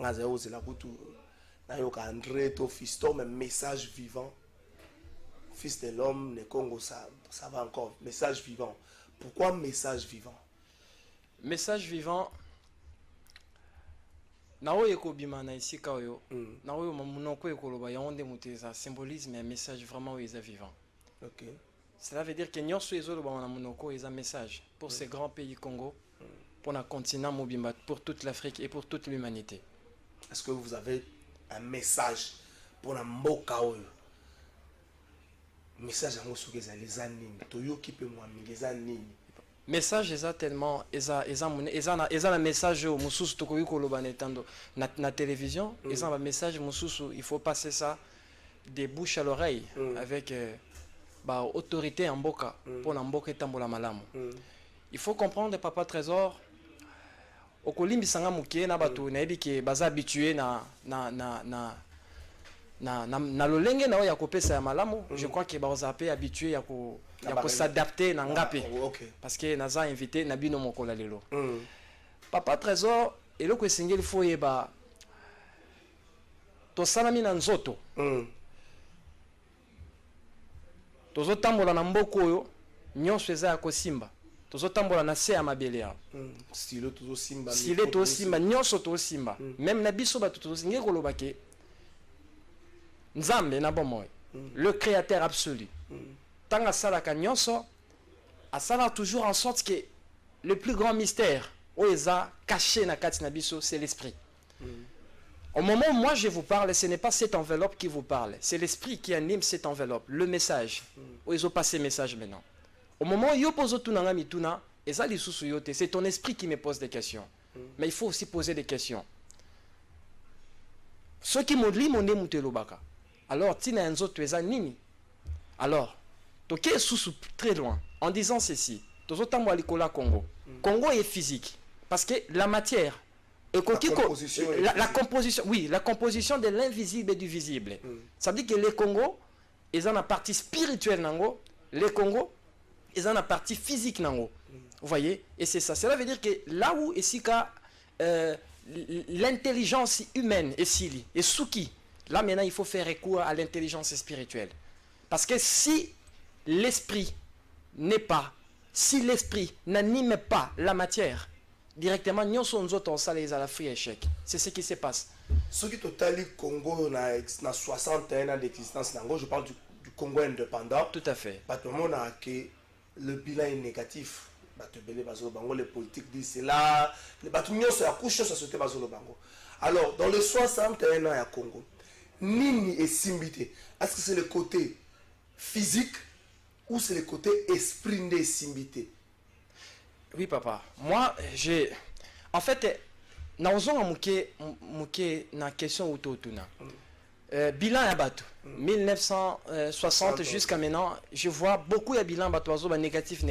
Ngazao c'est la coutu. Nayoka André to fiston mais message vivant. Fils de l'homme, le Congo ça va encore. Message vivant. Pourquoi message vivant? Message vivant. Nao yeko bima na ici kaoyo. Nao yo mamunoko yeko loba yonde muteza symbolisme un message vraiment vivant. OK. Cela veut dire que nyonso ezo loba na munoko est un message pour ces grands pays Congo, pour le continent Mobimba, pour toute l'Afrique et pour toute l'humanité. Est-ce que vous avez un message pour la mboka oyo? Message à mosuke za les années. Toyo qui peut moi les années. Message eza tellement eza na message au mususu tokoki koloba netando na télévision, eza un message mususu, il faut passer ça des bouches à l'oreille avec ba autorité en mboka pour na mboka etambola malamu. Il faut comprendre papa trésor okolimbisanga mukie na bato na ebiki baza habitué na lolenge na ya kopesa ya malamu. Je crois que baza pe habitué ya ko s'adapter na ngape. Parce que naza invité na bino mokola lelo. Papa trésor eloko esengeli fo yeba to salami na nzoto. Tozo tambola na mboko oyo nyonso eza ya kosimba. Tozo tambola na se ya mabele ya. Stilo tozo simba. Stilo tozo simba nyonso tozo simba. Même na biso bato tozo singe koloba ke Nzambe na bomoy. Le créateur absolu. Tant à salaka nyonso, à sala toujours en sorte que le plus grand mystère oeza caché na kati na biso c'est l'esprit. Au moment où moi je vous parle, ce n'est pas cette enveloppe qui vous parle, c'est l'esprit qui anime cette enveloppe, le message. Oezo passer message maintenant. Au moment où yo poso tunanga mituna, eza lisusu yote, c'est ton esprit qui me pose des questions. Mais il faut aussi poser des questions. Ceux qui modli monde mutelobaka. Alors tina nzoto eza nini? Alors toke susu très loin en disant ceci. Tozo tambo likola Congo. Congo est physique parce que la matière la composition, oui, la composition de l'invisible et du visible. Ça veut dire que les Congo, ils ont la partie spirituelle nango, les Congo, ils ont la partie physique nango. Vous voyez? Et c'est ça. Cela veut dire que là où ici l'intelligence humaine est sili et souki, là maintenant il faut faire recours à l'intelligence spirituelle. Parce que si l'esprit n'est pas, si l'esprit n'anime pas la matière, directement, nous sommes à la free échec. C'est ce qui se passe. Ce qui total Congo na 61 ans d'existence, je parle du Congo indépendant. Tout à fait. Tout le monde a que le bilan est négatif. Les politiques disent c'est là. Les bâtiments sont à couche, ça se fait bango. Alors, dans les 61 ans à Congo, Nini est simbité. Est-ce que c'est le côté physique ou c'est le côté esprit de simbité? Oui, papa. Moi, j'ai... En fait, dans la question autotuna. Bilan à Batou. 1960 jusqu'à maintenant, je vois beaucoup de bilans négatif.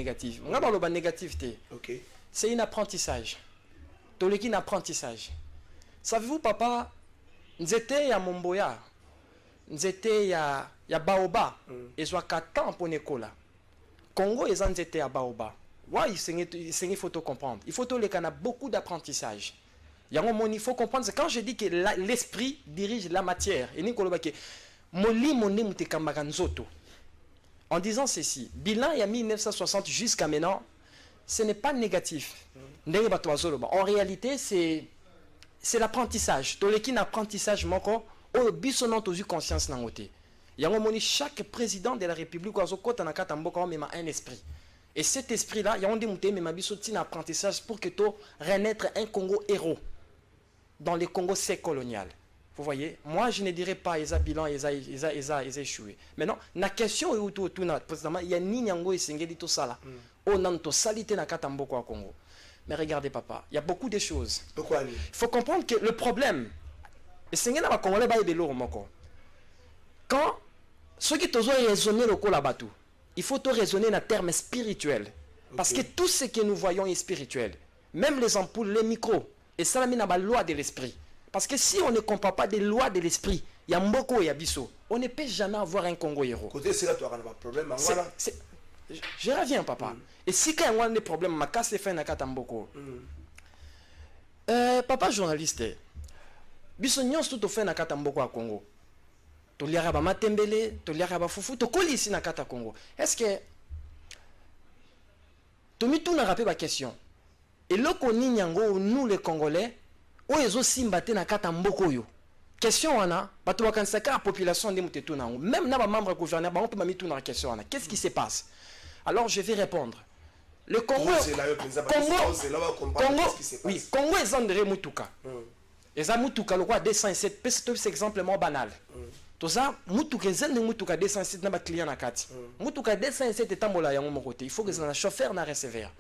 C'est un apprentissage. Toleki un apprentissage. Savez-vous, papa, nous étions à Momboya, nous étions à Baoba, et soit 4 ans pour l'école. Congo, ils étaient à Baoba. Ouais, il faut tout comprendre. Il faut tout les canaux, beaucoup d'apprentissage. Il faut comprendre, quand je dis que l'esprit dirige la matière, en disant ceci, bilan il y a 1960 jusqu'à maintenant, ce n'est pas négatif. En réalité, c'est l'apprentissage. Tout les apprentissage, au conscience chaque président de la République a un esprit. Et cet esprit-là, il y a un apprentissage pour que tu renaître un Congo héros dans le Congo colonial. Vous voyez, moi je ne dirais pas ils ont bilan, ils ont échoué. Maintenant, la question est où il y a ni nyango et sengeli tout ça là. On a tout salité na katamboko à Congo. Mais regardez papa, il y a beaucoup de choses. Pourquoi? Il faut comprendre que le problème, et sengeli na Congolais ba ebelo moko. Quand ceux qui ont raisonné le Kolabatou, il faut tout raisonner en termes spirituels. Parce que tout ce que nous voyons est spirituel. Même les ampoules, les micros. Et ça, c'est la loi de l'esprit. Parce que si on ne comprend pas des lois de l'esprit, il y a Mboko et Abisso. On ne peut jamais avoir un Congo héros. Côté, c'est là tu as un problème. Je reviens, papa. Et si quand on a des problèmes, ma fait un Mboko. Papa journaliste, biso nyonso to fait na kata mboko ya Congo to liaka ba matembele to liaka ba fufu to koli ici na kata Congo. Est-ce que to mi tout na rappel ba question et loko ni nyango nous les Congolais o ezo simbate na kata mboko yo question wana bato bakanisa ka population de mutetu na même na ba membre gouvernement ba on peut ma mi tout na question wana qu'est-ce qui se passe? Alors je vais répondre. Le Congo, oui, Congo est André Mutuka. Et ça Mutuka le roi 207, c'est exemplement banal. Tout ça Mutuka est Mutuka 207 na ba client na kati. Mutuka 207 est ambola ya mon côté. Il faut que un chauffeur na recevoir.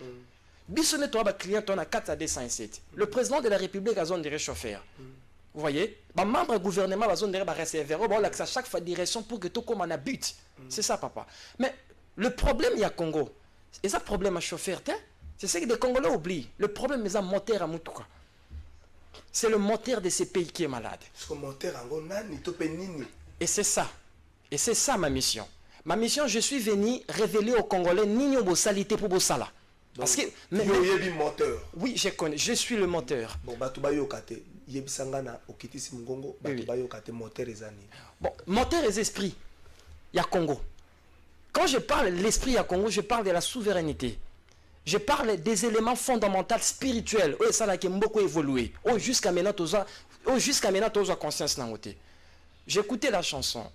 Bisonne toi ba client on a 4 à 207. Le président de la République a zone de chauffeur. Vous voyez, ba membre gouvernement a zone de ba recevoir. Bon là que ça chaque fois direction pour que tout comme on a but. C'est ça papa. Mais le problème il y a Congo. Et ça problème à chauffeur, c'est ce que les Congolais oublient. Le problème c'est un moteur à Mutuka. C'est le moteur de ces pays qui est malade. Et c'est ça. Et c'est ça ma mission. Ma mission, je suis venu révéler aux Congolais Nino Bossalité pour Bossala. Parce que moteur. Oui, je connais. Je suis le moteur. Bon, Batubayokate, Yebisangana, Okitisi Mungongo, Batubayokate, moteur et Zani. Bon, moteur et esprit. Il y a Congo. Quand je parle de l'esprit à Congo, je parle de la souveraineté. Je parle des éléments fondamentaux spirituels. Oui, ça qui a beaucoup évolué. Oh, jusqu'à maintenant, tu as conscience dans côté. J'ai écouté la chanson.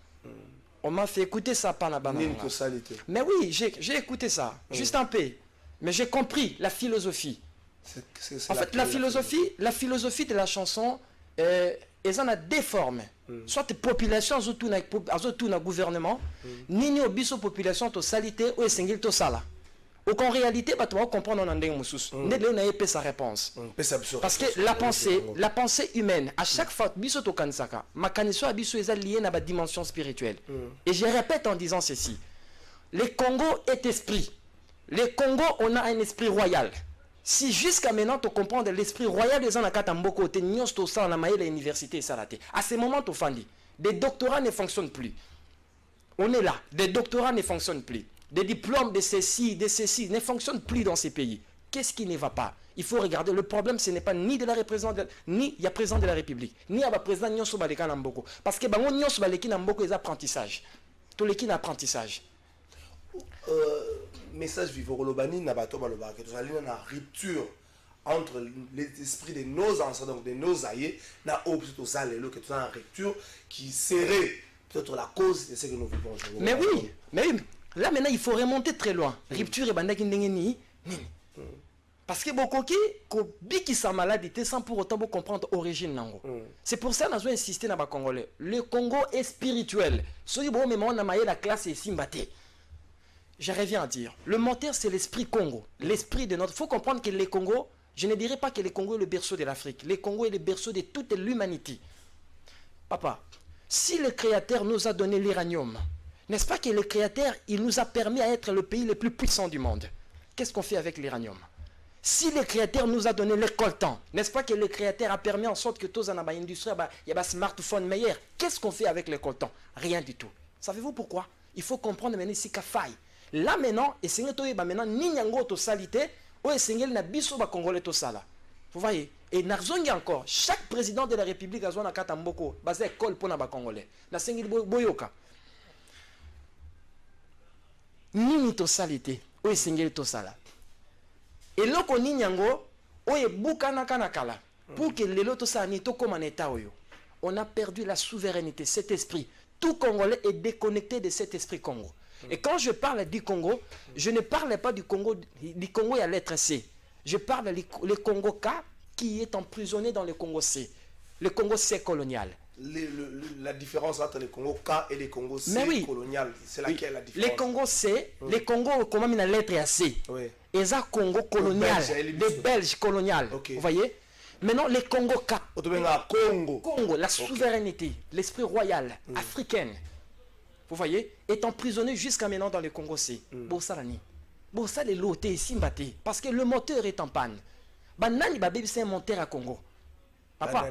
On m'a fait écouter ça par la banane. Mais oui, j'ai écouté ça. Juste un peu. Mais j'ai compris la philosophie. En fait, la philosophie de la chanson, ils en ont deux formes. Soit population, surtout dans gouvernement, ni obiso population to salité ou esengil to sala. Ou qu'en réalité, tu vas comprendre en andeng moussous. Ne n'a pas sa réponse. Parce que la pensée humaine, à chaque fois, biso to kansaka, ma kaniso abiso est lié à la dimension spirituelle. Et je répète en disant ceci. Le Congo est esprit. Le Congo, on a un esprit royal. Si jusqu'à maintenant tu comprends l'esprit royal des gens à Katamboko, tu n'as pas ça dans l'université salaté. À ce moment, tu fais des doctorats ne fonctionnent plus. On est là, des doctorats ne fonctionnent plus. Des diplômes de ceci ne fonctionnent plus dans ces pays. Qu'est-ce qui ne va pas? Il faut regarder. Le problème, ce n'est pas ni de la représentation, ni il y a président de la République, ni il y a président Nyonso Baleka Namboko. Parce que Nyonso Baleki Namboko est apprentissage. Tout le qui apprentissage. Message vivant Lobani Nabato Baloba, que tu as une rupture entre l'esprit de nos ancêtres, donc de nos aïeux, na que tu as une rupture qui serait peut-être la cause de ce que nous vivons aujourd'hui. Mais oui, là maintenant il faut remonter très loin. Rupture et bandaki ndengeni. Parce que beaucoup qui sont malades sans pour autant comprendre l'origine nango. C'est pour ça que nous avons insisté dans le Congolais. Le Congo est spirituel. Soyez bon, mais on a maillé la classe et Simbate. Je reviens à dire, le moteur c'est l'esprit Congo, l'esprit de notre... Il faut comprendre que le Congo, je ne dirais pas que le Congo est le berceau de l'Afrique, le Congo est le berceau de toute l'humanité. Papa, si le Créateur nous a donné l'uranium, n'est-ce pas que le Créateur, il nous a permis à être le pays le plus puissant du monde? Qu'est-ce qu'on fait avec l'uranium? Si le Créateur nous a donné le coltan, n'est-ce pas que le Créateur a permis en sorte que tous en industrie, il y a un smartphone meilleur? Qu'est-ce qu'on fait avec le coltan? Rien du tout. Savez-vous pourquoi? Il faut comprendre maintenant ici qu'il faille. Là maintenant, et c'est maintenant ni nyango to salité, ou et na biso ba congolais to sala. Vous voyez? Et narzongi encore, chaque président de la République a zona kata mboko, basé école pour na ba congolais. Na sengil boyoka. Ni to salité, ou et to sala. Et loko ni nyango, ou et bukana kanakala. Pour que les loto sa ni to comme en état oyo. On a perdu la souveraineté, cet esprit. Tout Congolais est déconnecté de cet esprit Congo. Et quand je parle du Congo, je ne parle pas du Congo à lettre C. Je parle du Congo K qui est emprisonné dans le Congo C. Le Congo C colonial. La différence entre le Congo K et le Congo C colonial, c'est laquelle la différence? Le Congo C, le Congo comment la lettre à C. Et ça Congo colonial, les Belges colonial. Vous voyez? Maintenant, le Congo K. Congo, la souveraineté, l'esprit royal, africain. Vous voyez, est emprisonné jusqu'à maintenant dans le Congo C. Bossalani. Bossal est loté ici mbaté. Parce que le moteur est en panne. Banani babebi c'est un moteur à Congo. Papa.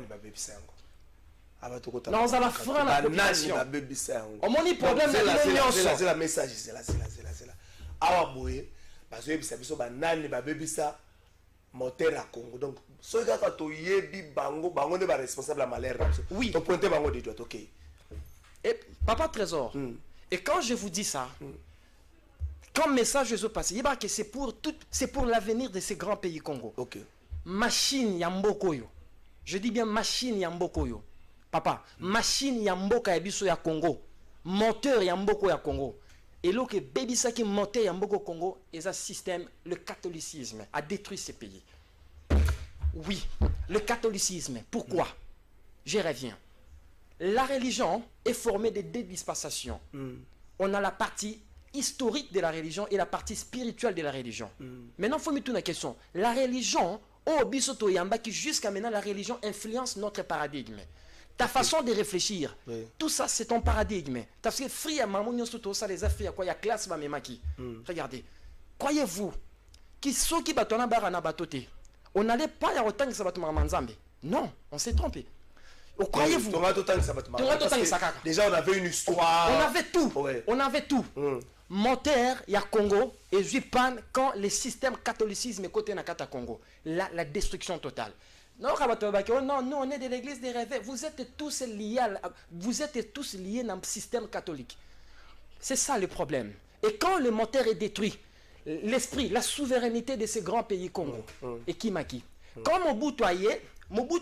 Non, ça va faire la population. On m'a dit problème de l'union. C'est la message, c'est là. Awa boye, parce que ça biso banani babebi ça moteur à Congo. Donc, ceux qui ont yebi bango, bango n'est pas responsable à malheur. Oui. Donc, pointez bango du doigt, ok. Et papa Trésor, et quand je vous dis ça, comme message je veux passer, que c'est pour l'avenir de ces grands pays Congo. Ok. Machine Yambokoyo. Je dis bien machine Yambokoyo. Papa, machine Yamboka Yabiso ya Congo. Moteur Yamboko ya Congo. Et là que baby ça qui moteur Yamboko Congo, et un système, le catholicisme a détruit ces pays. Oui, le catholicisme. Pourquoi? Je reviens. La religion est formée de deux dispensations. On a la partie historique de la religion et la partie spirituelle de la religion. Maintenant, il faut me tourner la question. La religion, qui jusqu'à maintenant, la religion influence notre paradigme. Ta façon de réfléchir, tout ça, c'est ton paradigme. Parce que frère, ça les affaires, il y a classe, regardez. Croyez-vous que ceux qui battent on n'allait pas y avoir autant que ça va. Non, on s'est trompé. Croyez-vous? Déjà, on avait une histoire. On avait tout. Ouais. On avait tout. Moteur, il y a Congo et Jupan quand le système catholicisme est côté Nakata Congo. La destruction totale. Non, non, nous on est de l'église des rêves. Vous êtes tous liés dans le système catholique. C'est ça le problème. Et quand le moteur est détruit, l'esprit, la souveraineté de ces grands pays Congo, et qui maki. Quand Mobutu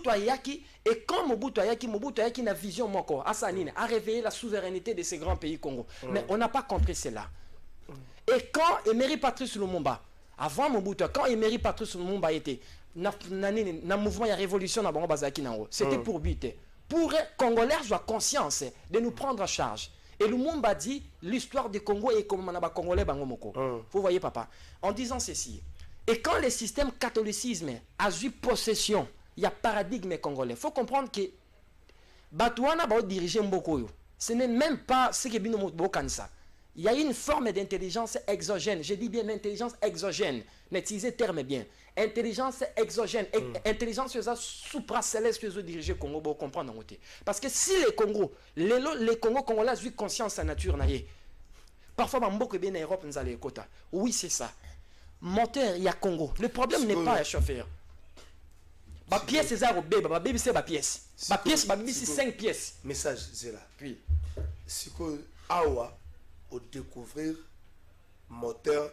Ayaki, et quand Mobutu Ayaki n'a vision moko, a réveillé la souveraineté de ces grands pays Congo. Mais on n'a pas compris cela. Et quand Emery Patrice Lumumba, avant Mobutu, quand Emery Patrice Lumumba était dans le mouvement de révolution, c'était pour but. Pour les Congolais, ils ont conscience de nous prendre en charge. Et Lumumba dit l'histoire du Congo est comme on a Congolais bangomoko. Vous voyez, papa, en disant ceci. Et quand le système catholicisme a eu possession, il y a paradigme congolais. Il faut comprendre que Batouana va diriger Mbokoyo. Ce n'est même pas ce que Bino Bokansa. Il y a une forme d'intelligence exogène. Je dis bien intelligence exogène. N'utilisez le terme bien. Intelligence exogène. Intelligence supracéleste que vous dirigez Congo, vous comprendre. Parce que si les Congo, les Congo congolais ont eu conscience de la nature, parfois, Mboko bien en Europe, nous allons écouter. Oui, c'est ça. Moteur, il y a Congo. Le problème n'est pas le chauffeur. Ma pièce, c'est ça, baby, c'est ma pièce. Ma pièce, c'est 5 pièces. Message, c'est là. Oui. C'est que, awa, au découvrir, moteur,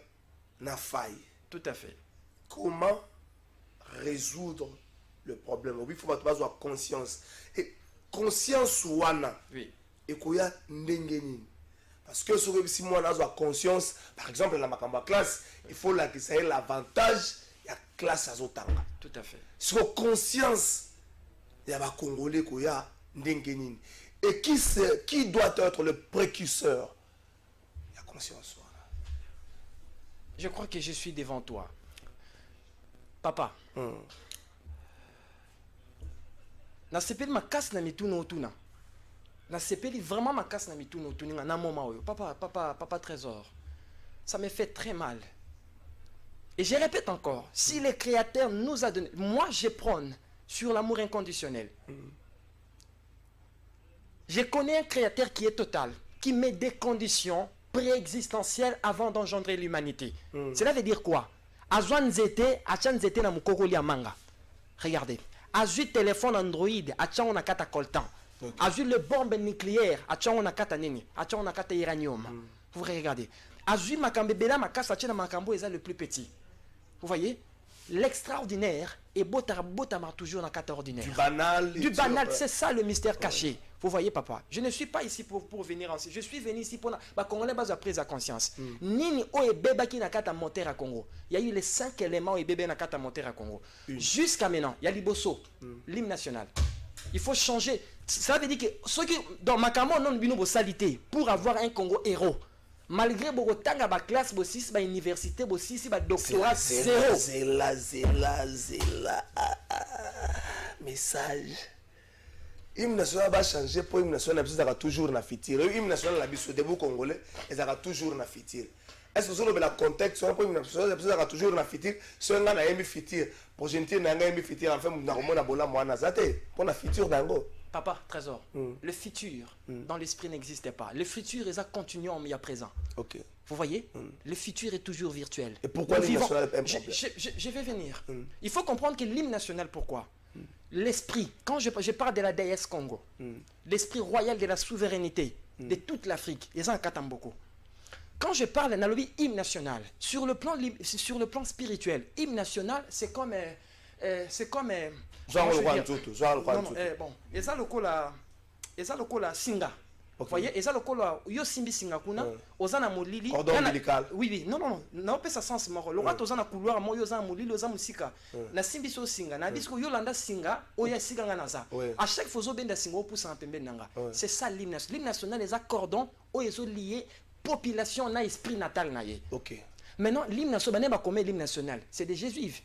n'a faille. Tout à fait. Comment résoudre le problème? Il faut avoir conscience. Et conscience, wana. Oui. Et qu'il y a n'dengenin. Parce que si moi, on a conscience, par exemple, dans ma classe, il faut que ça ait l'avantage. La classe à Zotanga. Tout à fait. Sur conscience, il y a des Congolais qui ont Ndengenin. Et qui doit être le précurseur? La conscience. Je crois que je suis devant toi. Papa. Na sepeli ma casse na mituna otuna. Na sepeli vraiment ma casse na mituna otuna na moment. Papa Trésor. Ça me fait très mal. Et je répète encore, si le Créateur nous a donné, moi je prône sur l'amour inconditionnel. Je connais un Créateur qui est total, qui met des conditions préexistentielles avant d'engendrer l'humanité. Cela veut dire quoi? Regardez, Azui téléphone Android, on a kata coltan. Azui le bombe nucléaire, on a kata nini, on a kata uranium. Vous regardez. Azui makambebela makasa na makambo est le plus petit. Vous voyez, l'extraordinaire est botama toujours dans le cadre ordinaire. Du banal. Du banal, c'est ça le mystère caché. Vous voyez, papa, je ne suis pas ici pour venir ensuite. Je suis venu ici pour la Congolais base prise à conscience. Nini o e beba qui n'a qu'à monter à Congo. Il y a eu les 5 éléments et bébé n'a qu'à monter à Congo. Jusqu'à maintenant, il y a l'Ibosso, l'hymne national. Il faut changer. Ça veut dire que ceux qui, dans ma caméra, non, bino salité pour avoir un Congo héros. Malgré Bogotanga, ma classe, ma université, ma doctorat, zéro. Zéla. Message. L'hymne national va changer pour l'hymne national, il sera toujours dans le futur. L'hymne national, la biso debout congolais, il sera toujours dans le futur. Est-ce que vous avez le contexte pour l'hymne national, il sera toujours dans le futur? Si on a un futur, pour gentil, on a un futur, enfin, on a un bola moana zate, pour le futur d'ango. Papa, Trésor, le futur dans l'esprit n'existait pas. Le futur est un continuum il y a présent. Ok. Vous voyez, le futur est toujours virtuel. Et pourquoi l'hymne national est un problème? Je vais venir. Il faut comprendre que l'hymne national, pourquoi? L'esprit, quand je parle de la déesse Congo, l'esprit royal de la souveraineté de toute l'Afrique, ils en ont beaucoup. Quand je parle d'un hymne national, sur le plan spirituel, hymne national, c'est comme... Genre le roi Nzoto, bon, et ça le cola singa. Vous voyez, et ça le cola yo simbi singa kuna, ozana molili. Cordon ombilical. Oui, non, pas ça sens moro. Le roi ozana couloir, moi ozana molili, ozana musika. Na simbi so singa, na bisko yo landa singa, oya singa nganaza. À chaque fois zo benda singa pour ça pembe nanga. C'est ça l'hymne national. L'hymne national les accordons, oyezo lié population na esprit natal na ye. OK. Maintenant, l'hymne national, l'hymne national, c'est des jésuites.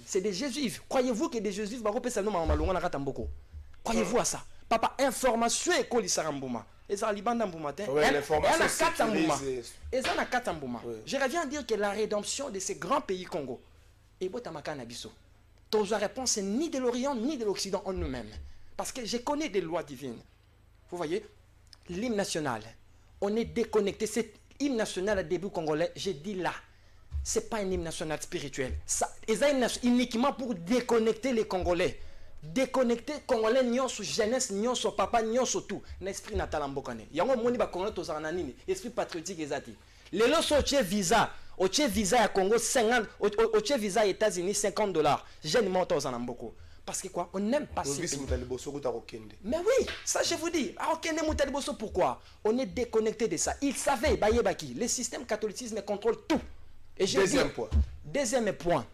C'est des jésuites. Croyez-vous que des jésuites vont repasser le nom à Malonga na Mboko? Croyez-vous à ça? Papa, information est collée sur Mbouma. Et ça, Libanda Mbouma. Je reviens à dire que la rédemption de ces grands pays Congo, et Botamaka Nabiso, ton réponse c'est ni de l'Orient ni de l'Occident en nous-mêmes. Parce que je connais des lois divines. Vous voyez, l'hymne national, on est déconnecté. Cet hymne national à début congolais, j'ai dit là, ce n'est pas un hymne national spirituel. C'est un hymne uniquement pour déconnecter les Congolais. Déconnecter Congolais, nion sur jeunesse, nion sur papa, nion sur tout. L'esprit natal en bokane. Yango moni ba Congolais to zananini, esprit patriotique ezati. Les lots au visa à Congo 50, au visa États-Unis $50. Jeune monte aux anamboko. Parce que quoi, on n'aime pas ces pays. Mais oui, ça je vous dis. Pourquoi? On est déconnecté de ça. Ils savaient, le système catholicisme contrôle tout. Et deuxième point,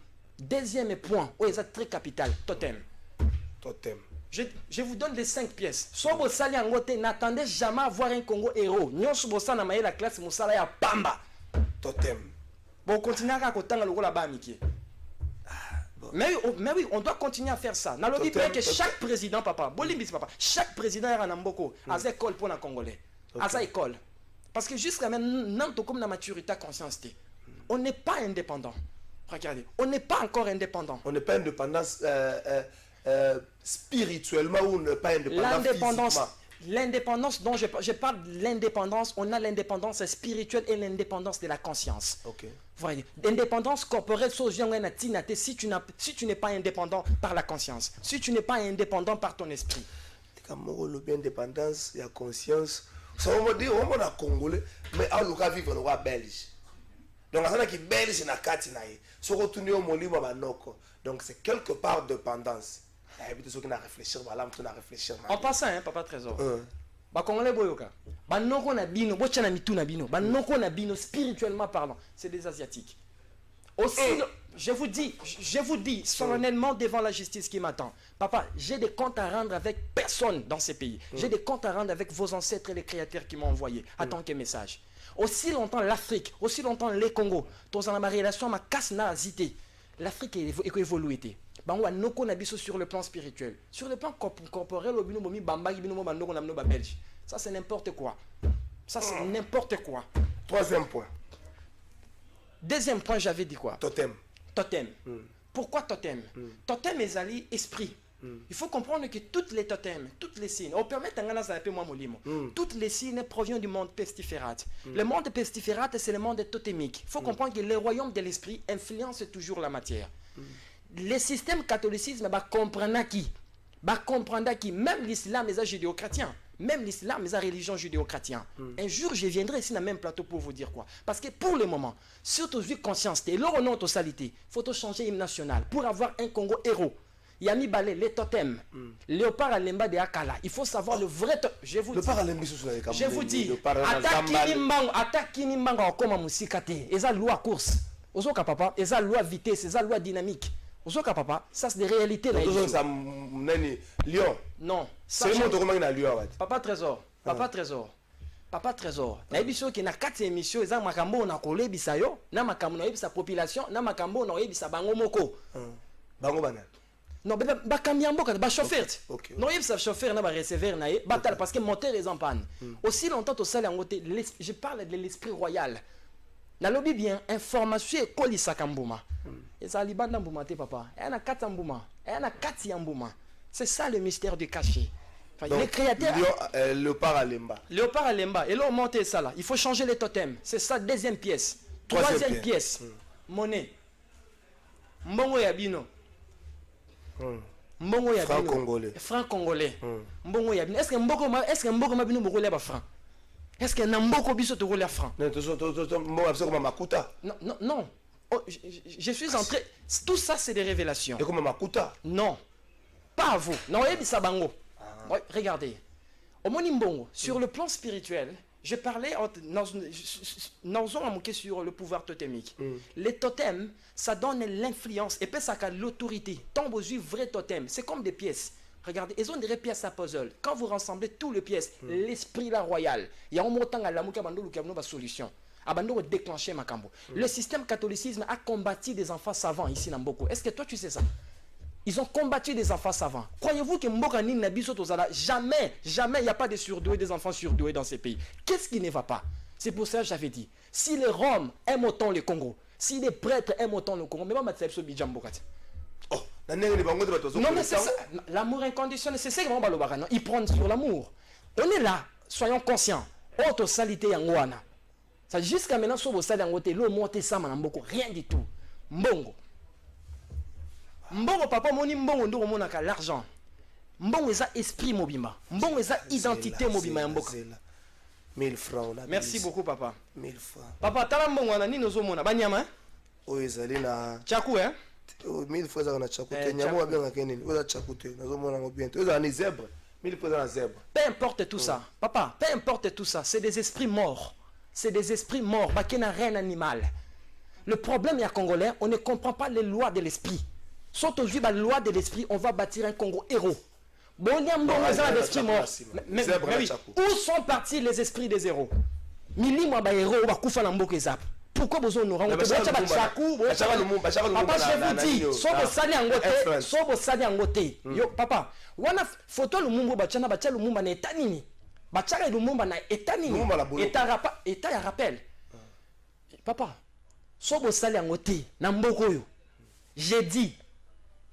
c'est très capital, totem. Je vous donne les 5 pièces. Soit vous salez en côté, n'attendez jamais à voir un Congo héros. Nous sommes dans la classe, nous sommes à Pamba. Totem. Bon, continuez à côté de la bas mais oui, on doit continuer à faire ça. N'allons pas que chaque président, papa, chaque président est en Mboko, a une école pour les Congolais. A une école. Parce que jusqu'à maintenant, comme la maturité conscience, on n'est pas indépendant. Regardez, on n'est pas encore indépendant. On n'est pas indépendant spirituellement ou on n'est pas indépendant physiquement. L'indépendance dont je parle, l'indépendance, on a l'indépendance spirituelle et l'indépendance de la conscience. Okay. Voyez, l'indépendance corporelle, si tu n'es pas indépendant par la conscience, si tu n'es pas indépendant par ton esprit. L'indépendance, la conscience, ça veut dire on est Congolais, mais on va vivre dans le Belge. Donc, on est Belge, on a Katinaï. Se retourner au Molimo, donc c'est quelque part dépendance. En passant, hein, papa Trésor. Congolais boyoka. Noko na bino, bochana mitu na bino. Noko na bino spirituellement parlant, c'est des asiatiques. Aussi, je vous dis solennellement devant la justice qui m'attend. Papa, j'ai des comptes à rendre avec personne dans ces pays. J'ai des comptes à rendre avec vos ancêtres et les créateurs qui m'ont envoyé en tant que message. Aussi longtemps l'Afrique, aussi longtemps les Congo, dans ma relation ma casse n'a hésité. L'Afrique est évoluée. Sur le plan spirituel, sur le plan corporel, ça c'est n'importe quoi. Ça c'est n'importe quoi. Troisième point. Deuxième point, j'avais dit quoi? Totem. Totem. Pourquoi totem? Totem est allié esprit. Il faut comprendre que toutes les totems, toutes les signes, on permet toutes les signes proviennent du monde pestiférate. Le monde pestiférate, c'est le monde totémique. Il faut comprendre que le royaume de l'esprit influence toujours la matière. Le système catholicisme comprendra qui? Même l'islam est judéo-chrétien. Même l'islam est religion judéo-chrétienne. Un jour, je viendrai ici dans le même plateau pour vous dire quoi. Parce que pour le moment, surtout vu conscience, l'or non totalité, il faut changer l'hymne national pour avoir un Congo héros. Yami Balé, les totems, Léopard Alemba de Akala. Il faut savoir le vrai. Je vous dis, attaque Kinimbango comme Musikate. Et ça, loi course. Ozoka papa, et ça, loi vitesse, et ça, loi dynamique. Ozoka papa, ça c'est des réalités là. Lyon. Non. C'est le monde comment il a Lyon. Papa Trésor. Papa Trésor. Na ebiso ki na 4 émissions, eza makambo na kolebisa yo, na makambo na yebisa population, na makambo na yebisa bango moko. Bango bana. Non, ba kambiambo ka ba chauffeur. Non yebisa chauffeur na ba receveur na ye, batal parce que moteur est en panne. Aussi longtemps au sale en côté, je parle de l'esprit royal. Na lobi bien information et kolisa kambuma. Et ça libanda mbuma te papa. Et na 4 mbuma. Et na 4 mbuma. C'est ça le mystère du cachet. Enfin, les créateurs... Léopard Alemba. Léopard Alemba. Et là, on monte ça là. Il faut changer les totems. C'est ça, deuxième pièce. Troisième pièce. Monnaie. Mbongo Yabino. Mbongo Yabino. Franc congolais. Franc congolais. Mbongo Yabino. Est-ce que Mbongo Mabino Mbongo Leba franc? Est-ce que Namboko Biso te roule franc? Non. Oh, je suis entré. Tout ça, c'est des révélations. Et comme Makuta? Non. Pas à vous. Non, Ebisabango. Ouais, regardez. Au Monimbongo, sur le plan spirituel, je parlais sur le pouvoir totémique. Les totems, ça donne l'influence et puis ça a l'autorité. Tant vous avez vrai totem, c'est comme des pièces. Regardez, ils ont des pièces à puzzle. Quand vous rassemblez toutes les pièces, l'esprit la royal, il y a un montant à la solution. Abando déclencher Makambo. Le système catholicisme a combattu des enfants savants ici dans Mboko. Est-ce que toi tu sais ça? Ils ont combattu des enfants savants. Croyez-vous que Mboka Nini Nabiso Tozala, jamais, il n'y a pas de surdoués, des enfants surdoués dans ces pays. Qu'est-ce qui ne va pas? C'est pour ça que j'avais dit, si les Roms aiment autant le Congo, si les prêtres aiment autant le Congo, mais pas Matsepso Bijambokati. Oh, non mais c'est ça, l'amour inconditionnel, c'est ça que mon balobara, non? Ils prennent sur l'amour. On est là, soyons conscients. Auto salité Yangwana. Ça jusqu'à maintenant, sur vos salles en côté, l'eau monte ça, Mboko, rien du tout. Mbongo. Mbongo papa moni mbongo ndo monaka l'argent. Mbongo eza esprit mobima. Mbongo eza identité mobima mboka. 1000 francs là. Merci beaucoup papa. 1000 francs. Papa tala mbongo na nini ozomona banyama? O ezali na chaku 1000 francs za na chaku te nyama wa bien kenini. Oza chaku te nazomona ngo bien. Oza ni zèbre. 1000 francs na zèbre. Peu importe tout ça. Papa, peu importe tout ça, c'est des esprits morts. C'est des esprits morts, bah qui n'a rien animal. Le problème est à Congolais, on ne comprend pas les lois de l'esprit. Sauf aujourd'hui, la loi de l'esprit, on va bâtir un Congo héros. Bon, il y a un esprit mort. Mais oui, où sont partis les esprits des héros? Mili moi ba héros ba kufa na mboka ezap. Pourquoi besoin nous rendre? Papa je vous dis, sobo sali angote, sobo sali angote. Yo papa, wana photo lumumbu bachana bacha lumumba na etanini. Bachaka lumumba na etanini. Eta ya rappel. Papa, sobo sali angote na mboko yo. J'ai dit,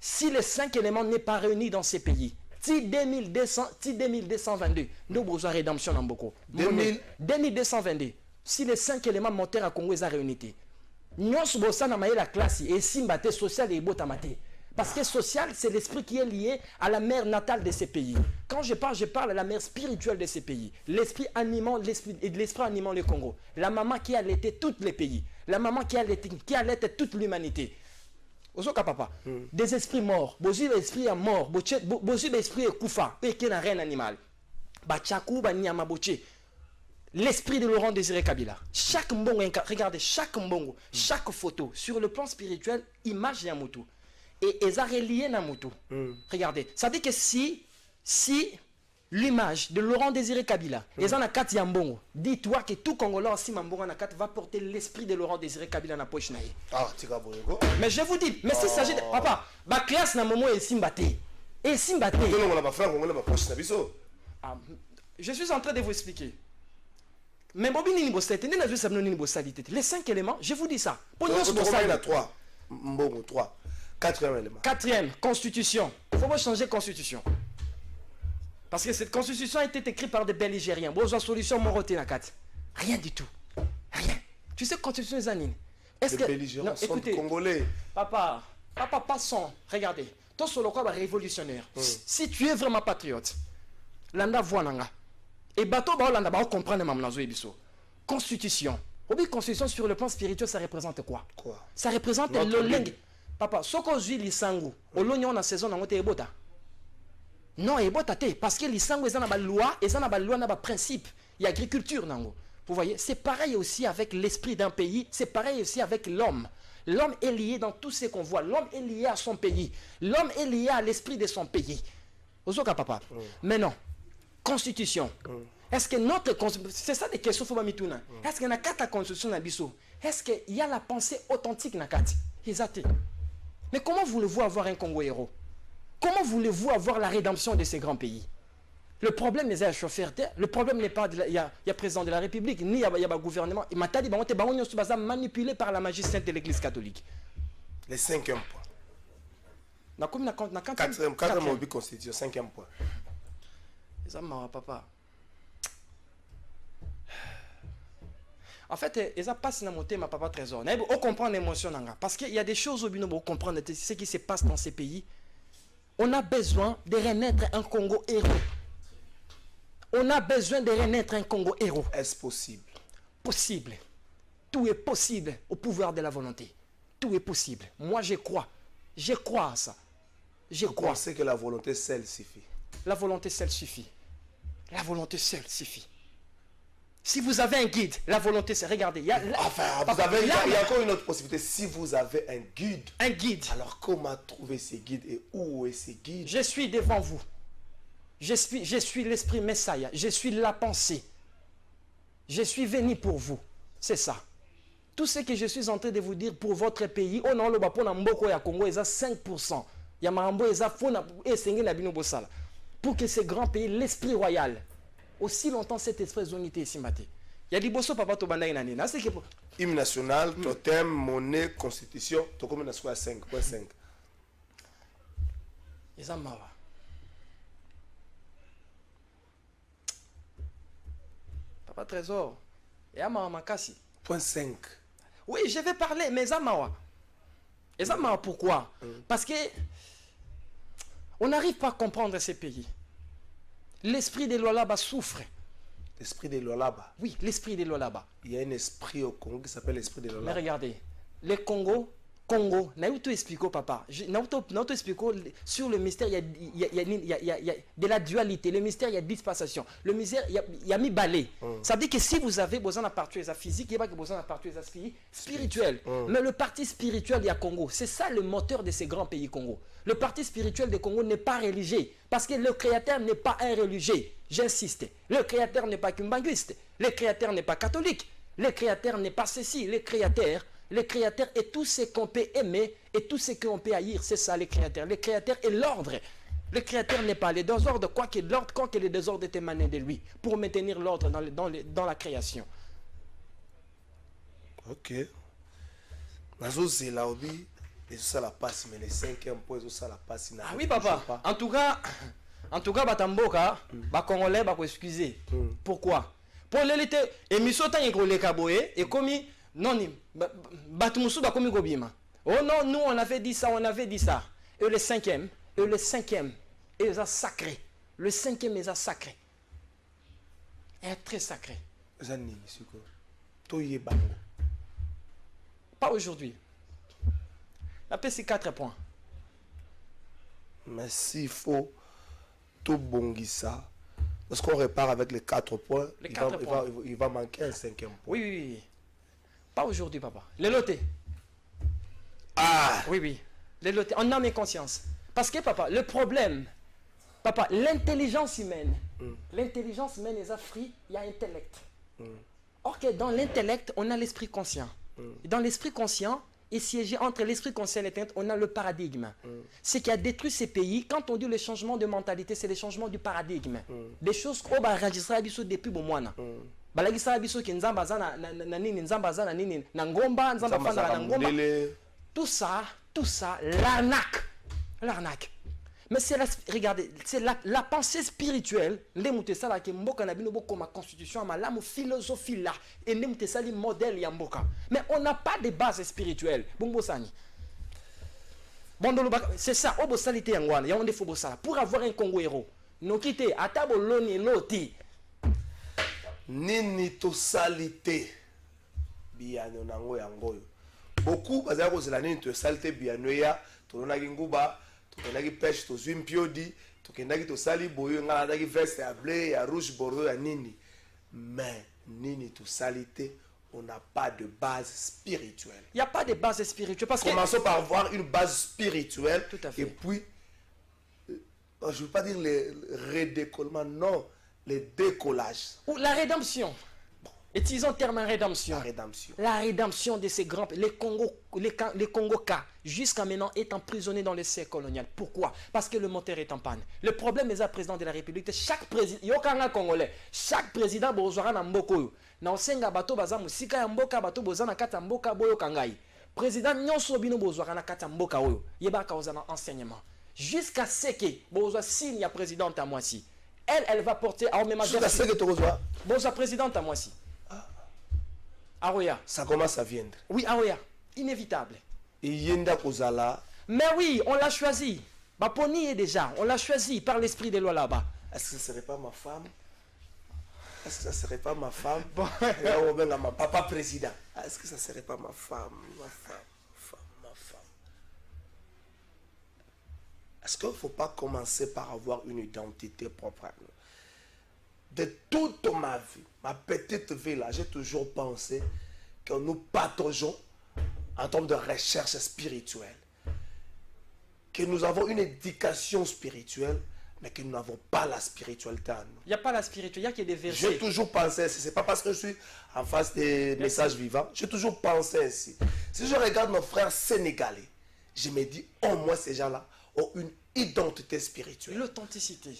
si les 5 éléments n'est pas réunis dans ces pays, si 2222, nous avons besoin de rédemption dans beaucoup. 2222, si les 5 éléments montaient à Congo, ils ont réuni. Nous avons la classe et simbaté social et botamate. Parce que social, c'est l'esprit qui est lié à la mère natale de ces pays. Quand je parle à la mère spirituelle de ces pays. L'esprit animant le Congo. La maman qui a allaité tous les pays. La maman qui a allaité toute l'humanité. Papa, des esprits morts, bosi l'esprit est mort, bosi l'esprit est koufa, et qui n'a rien animal. Bachakou, banyama boche. L'esprit de Laurent Désiré Kabila. Chaque mbongo, regardez, chaque mbongo, chaque photo, sur le plan spirituel, image Yamutu. Et ils ont relié Namutu. Regardez, ça dit que si l'image de Laurent Désiré Kabila, ils ont la carte Yambongo, dis-toi que tout Congolais aussi Mambongo na carte va porter l'esprit de Laurent Désiré Kabila na poche naïe. Ah, tu vas boyego. Mais je vous dis, mais s'il s'agit de papa, ma classe na momo est simbaté. Et simbaté. Je suis en train de vous expliquer. Mais bobini ni bossalité, ni na jouer ça ni bossalité. Les 5 éléments, je vous dis ça. Pour nous bossalité 3. Mbongo 3. 4e élément. 4e, constitution. Il faut changer constitution. Parce que cette constitution a été écrite par des belligériens. Besoin solution moroté na kat. Rien du tout. Rien. Tu sais constitution des anines. Est-ce que les belligérants sont congolais? Papa, passons. Regardez. Toi sur le quoi révolutionnaire. Si tu es vraiment patriote, landa voananga. Et bateau ba landa ba comprendre mamnazo ebiso. Constitution. Obi constitution sur le plan spirituel, ça représente quoi? Ça représente le langue. Papa, soko zui lisangu. Olonyo na saison na ngote ebota. Non, parce que les sangs, ils ont une loi, ils ont une loi, ils ont un principe. Il y a agriculture, nango. Vous voyez, c'est pareil aussi avec l'esprit d'un pays, c'est pareil aussi avec l'homme. L'homme est lié dans tout ce qu'on voit. L'homme est lié à son pays. L'homme est lié à l'esprit de son pays. Ozoka papa. Mais non, constitution. Est-ce que notre constitution, c'est ça des questions, est-ce qu'il y a une constitution dans Bissau? Est-ce qu'il y a la pensée authentique dans Kati? Exact. Mais comment voulez-vous avoir un Congo héros? Comment voulez-vous avoir la rédemption de ces grands pays? Le problème n'est pas chauffeur, le problème n'est pas il y a président de la République, ni il y a le gouvernement. Il m'a dit que manipulé par la magie sainte de l'Église catholique. Le 5e point. 4e constitution, 5e point. Ça m'a papa. En fait, ils ont passé dans mon thème, papa trésor. On comprend l'émotion. Parce qu'il y a des choses au bino pour comprendre ce qui se passe dans ces pays. On a besoin de renaître un Congo héros. On a besoin de renaître un Congo héros. Est-ce possible? Possible. Tout est possible au pouvoir de la volonté. Tout est possible. Moi, je crois. Je crois à ça. Je crois. Vous pensez que la volonté seule suffit? La volonté seule suffit. La volonté seule suffit. Si vous avez un guide, la volonté seule. Regardez. Il y a, enfin, il y a encore une autre possibilité. Si vous avez un guide. Un guide. Alors, comment trouver ces guides et où est ces guides? Je suis devant vous. Je suis l'esprit Messiah. Je suis la pensée. Je suis venu pour vous. C'est ça. Tout ce que je suis en train de vous dire pour votre pays, on a le Bapon Mboko ya Congo, ils ont 5%. Ya Marambo, ils ont pour que ce grand pays, l'esprit royal, aussi longtemps cet esprit d'unité ici, il y a des bosso papa to banda inani. Hymne national, totem, monnaie, constitution, to comme na soit 5.5. Ils ont marre. Papa trésor. Et à Makasi. Point 5. Oui, je vais parler, mais Zamawa. Et Zamawa, pourquoi? Parce que on n'arrive pas à comprendre ces pays. L'esprit des Lualaba souffre. L'esprit des Lualaba? Oui, l'esprit des Lualaba. Il y a un esprit au Congo qui s'appelle l'esprit des Lualaba. Mais regardez, le Congo, Naouto explique papa. Naouto explique sur le mystère, il y a de la dualité. Le mystère, il y a dispensation. Le mystère, il y a mis balai. Ça veut dire que si vous avez besoin de partir de physique, il n'y a pas besoin de partir de spirituel. Mais le parti spirituel, il y a Congo. C'est ça le moteur de ces grands pays Congo. Le parti spirituel de Congo n'est pas religieux. Parce que le créateur n'est pas un religieux. J'insiste. Le créateur n'est pas kimbanguiste. Le créateur n'est pas catholique. Le créateur n'est pas ceci. Le créateur est tout ce qu'on peut aimer et tout ce qu'on peut haïr. C'est ça le créateur. Le créateur est l'ordre. Le créateur n'est pas le désordre, quoi que l'ordre, quand que le désordre est émané de lui, pour maintenir l'ordre dans la création. Ok. Nazo Zelaobi, et ça la passe, mais les 5e points, ça la passe. Ah oui, papa. En tout cas, Batamboka, Congolais, excuser. Pourquoi? Pour l'élite, et Misota Yengole Kaboé, et comme non, Batumusu Bakomi Gobima. Oh non, nous on avait dit ça, Et le 5e, est sacré. Le 5e est sacré. Est très sacré. Pas aujourd'hui. La paix, c'est 4 points. Mais s'il faut tout bongissa, parce qu'on repart avec les 4 points, il va manquer un 5e point. Oui. Pas aujourd'hui, papa. Les lotés. Ah! Oui. Les lotés. En âme et conscience. Parce que, papa, le problème, papa, l'intelligence humaine, les Afriques, il y a intellect. Or que dans l'intellect, on a l'esprit conscient. Et dans l'esprit conscient, et siégé entre l'esprit conscient et l'intellect, on a le paradigme. Ce qui a détruit ces pays, quand on dit le changement de mentalité, c'est le changement du paradigme. Des choses qu'on va enregistrer depuis bon mois. Tout ça, l'arnaque. Mais c'est regardez, c'est la pensée spirituelle, les mutesala qui mboka na bino boko ma constitution ma la philosophie là et les mutesali modèle ya mboka. Mais on n'a pas de base spirituelle. Bongo sani. C'est ça, obo salité yangwana, ya onde fo bosala pour avoir un Congo héros. No kite atabo loni loti. Nini to salité. Biano nango yangoyo. Beaucoup bazala ko zela nini to salité biano ya to na nguba. Tokendaki pêche tozwi mpiodi tokendaki tosali boyo nga nazalaki veste ya bleu ya rouge bordeaux ya nini mais nini tosali te on n'a pas de base spirituelle. Il n'y a pas de base spirituelle parce que commençons par avoir une base spirituelle. Tout à fait. Et puis je ne veux pas dire le redécollement, non, le décollage ou la rédemption. Utilisons le terme rédemption. La rédemption de ces grands pays. Les Congo-Ka, jusqu'à maintenant, est emprisonné dans le siècle colonial. Pourquoi? Parce que le moteur est en panne. Le problème est le président de la République. Chaque président, Yokanga Congolais, chaque président, Bozora Namboko, Naosenga Bato Baza Musika Yamboka, Bato Bozana Katamboka, Boyo Kangai. Président Nyonso Bino Bozora Katamboka, Yeba Kaozana enseignement. Jusqu'à ce que Bozo signe ya président à moi si. elle va porter à Omema. Je sais que tu reçois. Bon, sa présidente à moi aussi. Aroya. Ça commence à viendre. Oui, Aroya. Inévitable. Et Yenda Kozala. Mais oui, on l'a choisi. Baponi est déjà. On l'a choisi par l'esprit des lois là-bas. Est-ce que ce ne serait pas ma femme? Est-ce que ça ne serait pas ma femme? Bon. Ma papa président. Est-ce que ça ne serait pas ma femme? Ma femme. Est-ce qu'il ne faut pas commencer par avoir une identité propre à nous? De toute ma vie, ma petite vie là, j'ai toujours pensé que nous pataugeons en termes de recherche spirituelle. Que nous avons une éducation spirituelle, mais que nous n'avons pas la spiritualité en nous. Il n'y a pas la spiritualité, il y a que des versets. J'ai toujours pensé ainsi. Ce n'est pas parce que je suis en face des messages vivants. J'ai toujours pensé ainsi. Si je regarde nos frères sénégalais, je me dis, au moins ces gens-là ont une identité spirituelle. L'authenticité.